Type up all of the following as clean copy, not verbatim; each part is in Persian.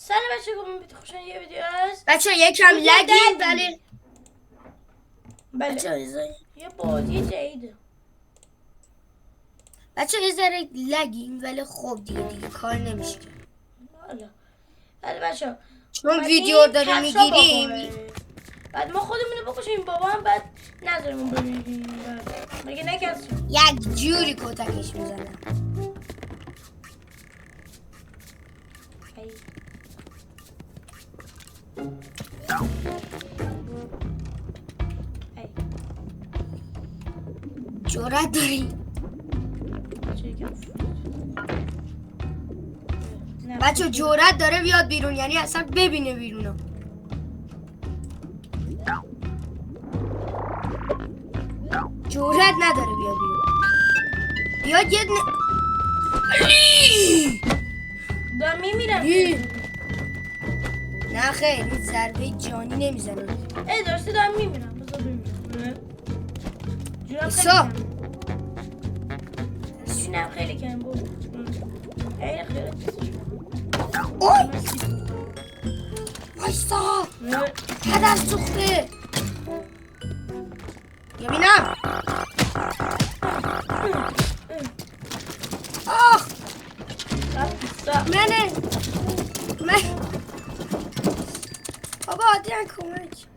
سلام بچه امیدوارم خوشحال یه ویدیو هست. بچه یکم لگیم ولی بله یه بازی جدیده. بچه یه ذره لگیم ولی خب دیگه کار نمیشه. بله بچه چون ویدیو داریم میگیریم بعد ما خودمونو بکشیم بابا هم بعد نذاریم ببینیم مگه نکسی یک جوری کتکش میزنم. جرأت داری؟ بچه جرأت داره بیاد بیرون، یعنی اصلا ببینه بیرونو. جرأت نداره بیاد بیرون. بیاد یه دارم میمیرم. نه خیر این ضربه جانی نمیزنه. درسته دارم میمیرم. بذار بمیرم. حساب جونم خیلی کم بود. خیلی اوی وایسا پدر سوخته یا بینم. آخ من بابا عادیان کمک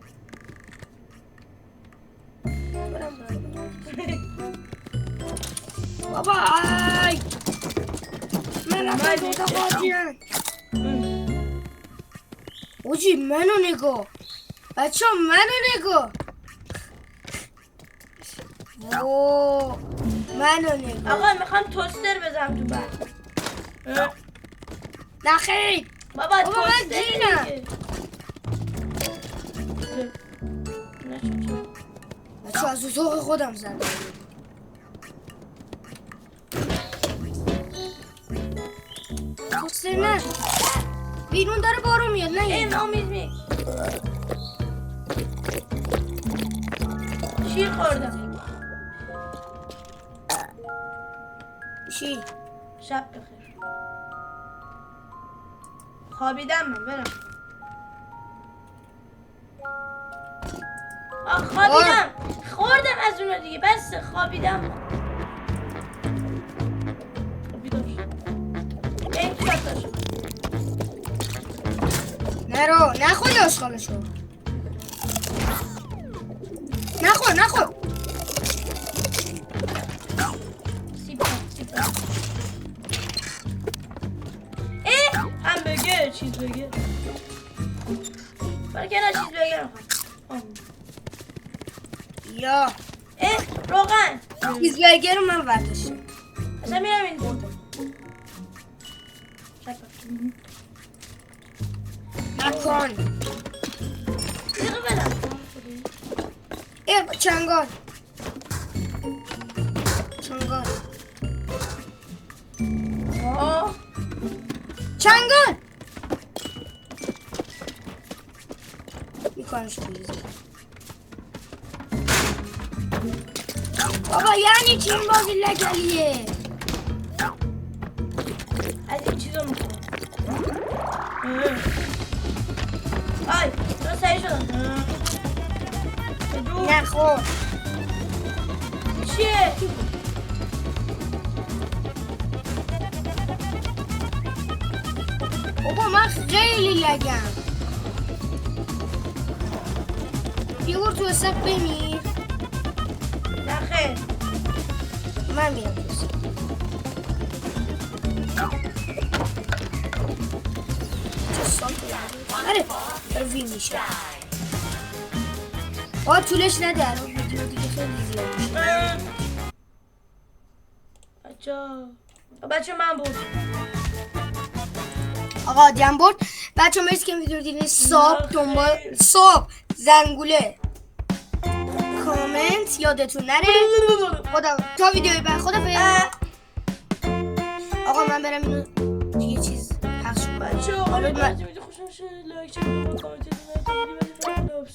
بابا آی من رفتم دوتا عادیان اوجی منو نگاه بچه ها منو نگاه ووو منو نگاه. آقا میخوام توستر بزنم تو بعد. نخیر بابا من جینم. بچه از اتاق خودم زدم. توستر نه بیرون داره بارو میاد. نه این آمیز می شیر خوردم. چی؟ شب بخیر. خوابیدم من برم. خوابیدم. خوردم از اونو دیگه بس خوابیدم. این کتاشو نرو نخور یاشخالشو نخور همبرگر چیزبرگر برای که نه چیزبرگر میخوام یا روغن چیزبرگر رو من برداشتم. اصلا میرم این نکن دیگه بدم چنگال چنگال میکنش توی بابا یعنی چی این بازی لگلیه؟ از این چیزا میخوام آی تو سعی شدم نخور چیه؟ بابا من خیلی لگم. بیور تو حساب بمیر. نخیر من میرم تو حساب. چه سال آره روی میشه. آه طولش نده الان ویدیو دیگه خیلی زیاد میشه. بچه من بود آقا دیم برد. بچه مرسی که ویدیو دیدین. صاحب زنگوله کامنت یادتون نره. خدا تا ویدیوی بعد خدا آقا من برم اینو یه چیز پخش کنم. بچه حالا خوشم شد لایک چه کامنت